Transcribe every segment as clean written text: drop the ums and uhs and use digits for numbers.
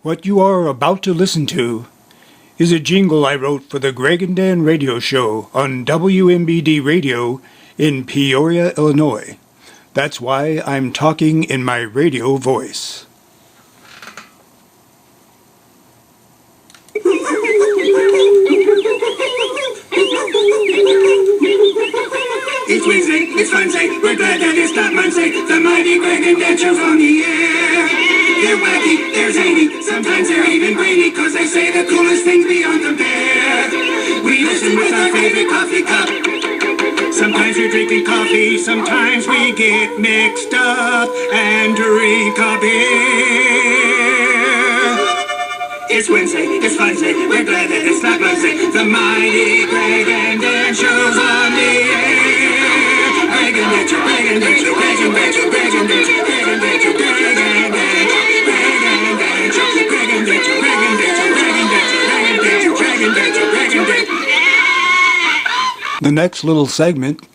What you are about to listen to is a jingle I wrote for the Greg and Dan radio show on WMBD radio in Peoria, Illinois. That's why I'm talking in my radio voice. It's Wednesday, it's Wednesday, we're glad that it's not Monday. The mighty Greg and Dan show's on the air. They're wacky, they're zany, sometimes they're even brainy, cause they say the coolest things beyond compare. We listen with our favorite coffee cup. Sometimes we're drinking coffee, sometimes we get mixed up and drink a beer. It's Wednesday, it's Wednesday, we're glad that it's not Monday. The mighty Greg and Dan show's on the air. Greg and Dan, Greg and Dan, Greg and Dan, Greg and Dan, Greg and Dan, Greg and Dan, Greg and Dan, Greg and Dan, Greg and Dan, Greg and Dan, Greg and Dan, Greg and Dan. The next little segment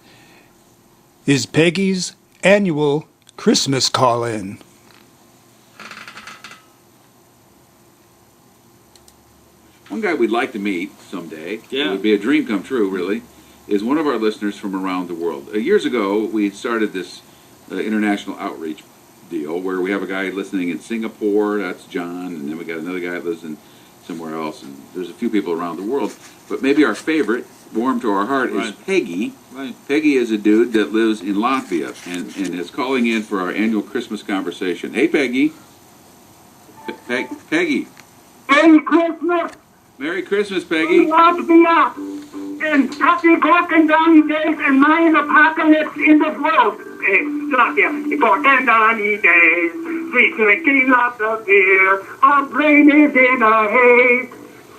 is Peggy's annual Christmas call-in. One guy we'd like to meet someday, Yeah. it would be a dream come true, really, is one of our listeners from around the world. Years ago, we started this international outreach deal where we have a guy listening in Singapore, that's John, and then we got another guy that lives in somewhere else, and there's a few people around the world. But maybe our favorite, warm to our heart, is Right. Peggy. Right. Peggy is a dude that lives in Latvia and is calling in for our annual Christmas conversation. Hey, Peggy. Peggy. Merry Christmas, Merry Christmas, Peggy. Latvia, and happy Gorgon Donny days and Mayan apocalypse in the world. Latvia, Gorgon Donny days, we drinking lots of beer, our brain is in a haze,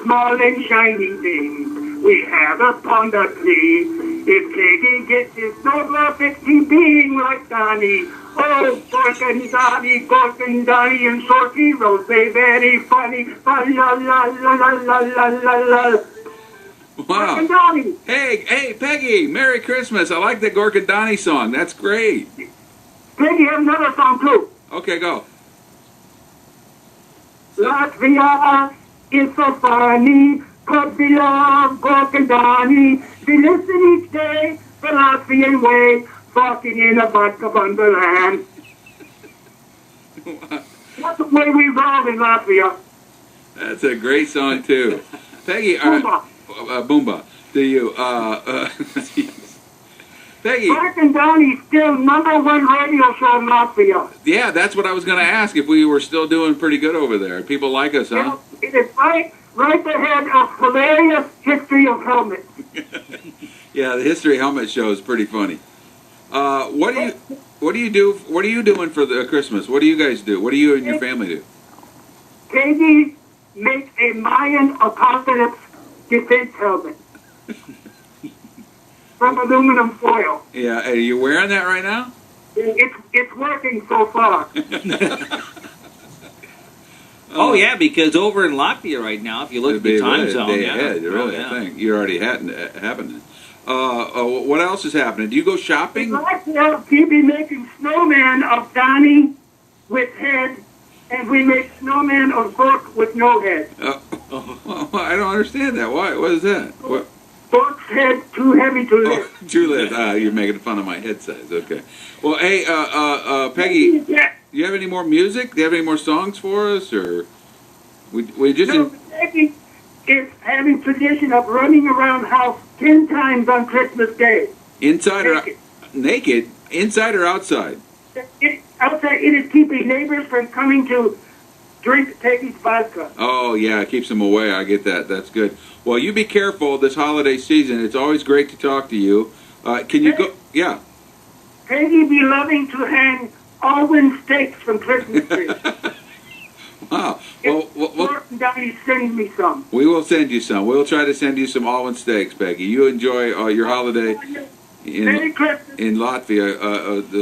small and shiny things we have upon the tree. If Katie gets his noble 50 being like Donny, oh, Gorgon Donny, and Sorky Rose, they very funny, la la la la la la la la. Wow. Gorgon Donny. Hey, Peggy, Merry Christmas. I like the Gorkandani song. That's great. Peggy has another song too. Okay, go. Latvia is so funny, cause we love Gorgon Donny. We listen each day the Latvian way, walking in a vodka wonderland. That's the way we roll in Latvia. That's a great song, too. Peggy, Boomba. Boomba. Do you, Peggy, Gorgon Donny's still #1 radio show in Latvia. yeah, that's what I was going to ask, if we were still doing pretty good over there. People like us, huh? It is right ahead of hilarious history of helmets. Yeah, the History Helmet show is pretty funny. What do you do? What are you doing for the Christmas? What do you guys do? What do you and your family do? Katie makes a Mayan apocalypse defense helmet from aluminum foil. Yeah, are you wearing that right now? It's working so far. Oh, yeah, because over in Latvia right now, if you look at the time zone, day yeah. ahead, really, yeah. I think. You already had it happening. What else is happening? Do you go shopping? Last year, we be making snowman of Donnie with head, and we make snowman of Gork with no head. Well, I don't understand that. Why? What is that? What? Gork's head too heavy to lift. Oh, Juliet, you're making fun of my head size. Okay. Well, hey, Peggy, Yeah. do you have any more music? Do you have any more songs for us, or we just? No, Peggy is having tradition of running around house 10 times on Christmas Day. Inside or naked? Inside or outside? Outside, it is keeping neighbors from coming to drink Peggy's vodka. Oh yeah, it keeps them away. I get that. That's good. Well, you be careful this holiday season. It's always great to talk to you. Can you go? Yeah. Peggy be loving to hang Alwyn steaks from Christmas tree. Wow. Well, Martin Downey sending me some. we will send you some. We'll try to send you some Alwyn steaks, Peggy. You enjoy your holiday Merry Christmas. in Latvia.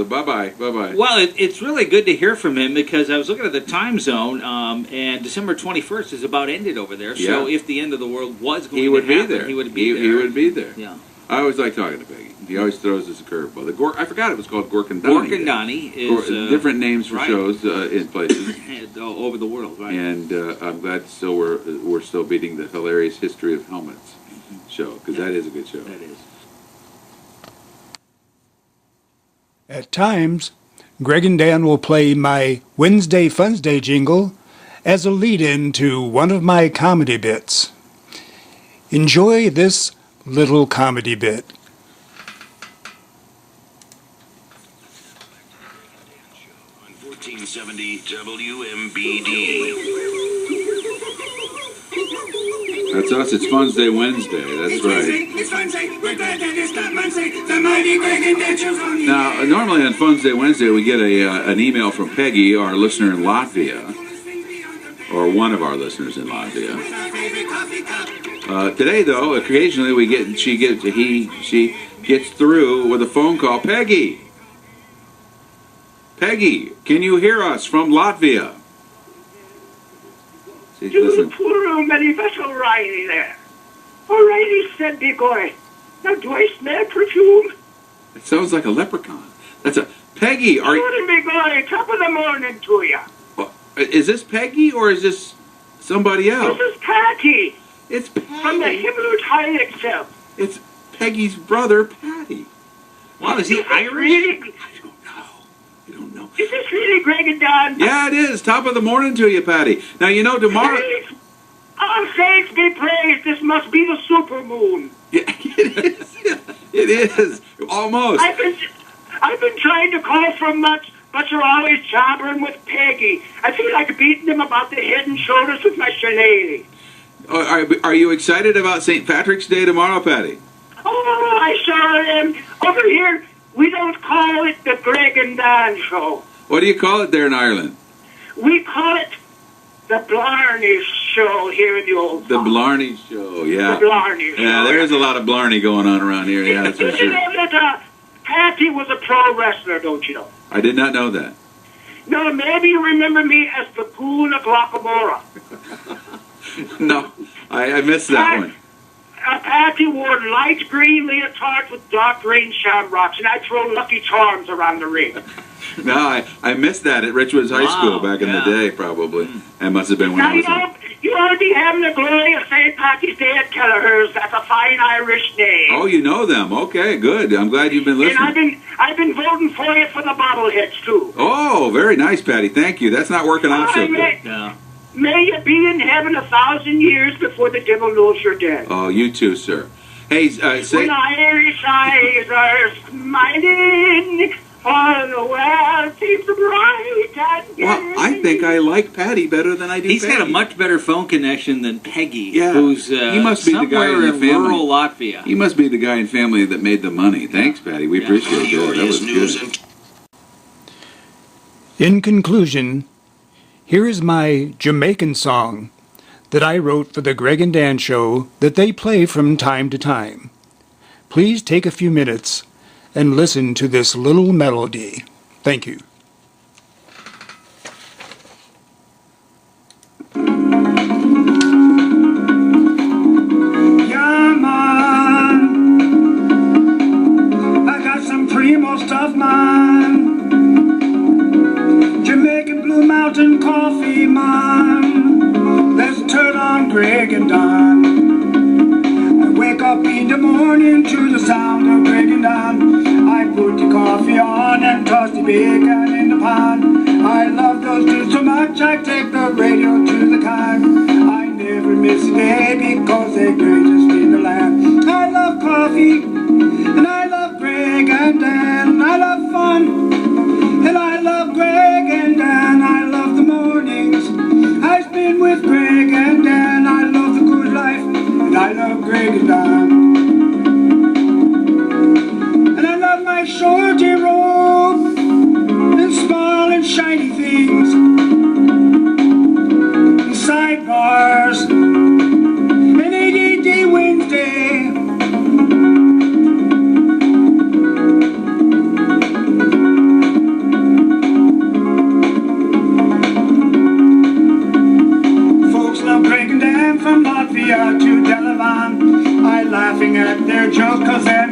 Bye-bye. Bye-bye. Well, it's really good to hear from him because I was looking at the time zone, and December 21st is about ended over there. So Yeah. if the end of the world was going He would to be happen, there. he would be there. He would be there. Yeah. I always like talking to Peggy. He always throws us a curveball. I forgot it was called Gorkandani. Gorkandani is different names for right. shows in places all over the world, right? and I'm glad still we're still beating the hilarious History of Helmets show, because that is a good show. That is. At times, Greg and Dan will play my Wednesday Funsday jingle as a lead-in to one of my comedy bits. Enjoy this little comedy bit. 1470 WMBD. That's us. It's Funsday Wednesday. That's right. It's Wednesday. We're glad that it's not Wednesday. The mighty Greg and Dan show's on the Now, air. normally on Funsday Wednesday, we get an email from Peggy, our listener in Latvia, or one of our listeners in Latvia. Today, though, occasionally she gets through with a phone call. Peggy, can you hear us from Latvia? See, listen. Puru many vessel riding there. Alrighty, said Big Boy. Now do I smell perfume? It sounds like a leprechaun. That's a Peggy. Are Good Big Boy, top of the morning to ya. is this Peggy or is this somebody else? This is Patty It's from the Patty. Hebrew High itself. It's Peggy's brother, Patty. Wow, is he Is this Irish? really, I don't know. is this really Greg and Dan? Yeah, it is. Top of the morning to you, Patty. Now, you know, tomorrow... Saints, oh, saints be praised. This must be the supermoon. Yeah, it is. It is. Almost. I've been trying to call for much, but you're always jabbering with Peggy. I feel like beating them about the head and shoulders with my shillelagh. Are you excited about St. Patrick's Day tomorrow, Patty? Oh, I sure am. Over here, we don't call it the Greg and Dan show. What do you call it there in Ireland? We call it the Blarney show here in the old The town. Blarney Show, yeah. The Blarney show. Yeah, there is a lot of Blarney going on around here, yeah, that's for Did you sure. know that Patty was a pro wrestler, don't you know? I did not know that. No, maybe you remember me as the Pool of Guacamora. No, I missed that one. Patty wore light green leotards with dark green shamrocks, and I throw Lucky Charms around the ring. No, I missed that at Richwoods High School Wow, back in the yeah. day, probably. That must have been when Now, I was in. you ought to be having the glory of St. Patty's Day at Kelleher's. That's a fine Irish name. Oh, you know them. Okay, good. I'm glad you've been And listening. I've been voting for you for the bobbleheads, too. Oh, very nice, Patty. Thank you. That's not working out so good. Yeah. May you be in heaven 1,000 years before the devil knows you're dead. Oh, you too, sir. Hey, say... When Irish eyes are smiling, all the world seems bright and gay. Well, I think I like Patty better than I do He's Peggy. got a much better phone connection than Peggy, Yeah. who's He must be the guy somewhere in the family. rural Latvia. He must be the guy in family that made the money. Thanks, Patty. We appreciate that. That was good. In conclusion, here is my Jamaican song that I wrote for the Greg and Dan show that they play from time to time. Please take a few minutes and listen to this little melody. Thank you. Yeah, man. I got some primo stuff, man. Jamaican Blue Mountain coffee, man. Let's turn on Greg and Dan. I wake up in the morning to the sound of Greg and Dan. I put the coffee on and toss the bacon in the pan. I love those dudes so much I take the radio to the car. I never miss a day because they're greatest in the land. I love coffee and I love Greg and Dan. I love fun and I love Greg and Dan. I love the mornings I spend with Greg and Dan. I love the good life and I love Greg and Dan. And I love my shorty robe and small and shiny things and sidebars and ADD Wednesday. Folks love Greg and Dan from Latvia to Delavan. I laughing at their jokes 'cause they're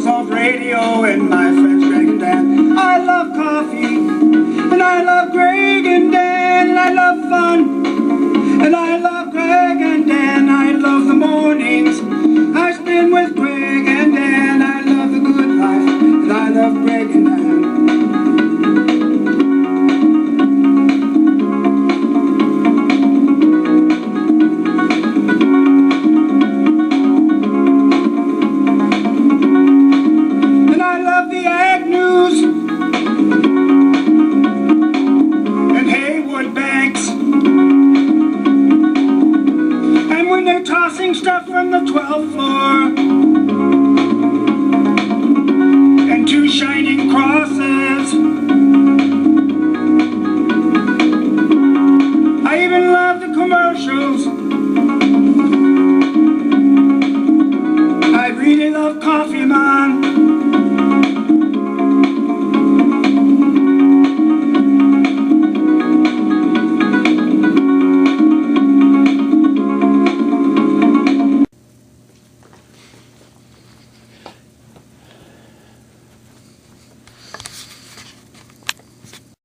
soft radio in my face.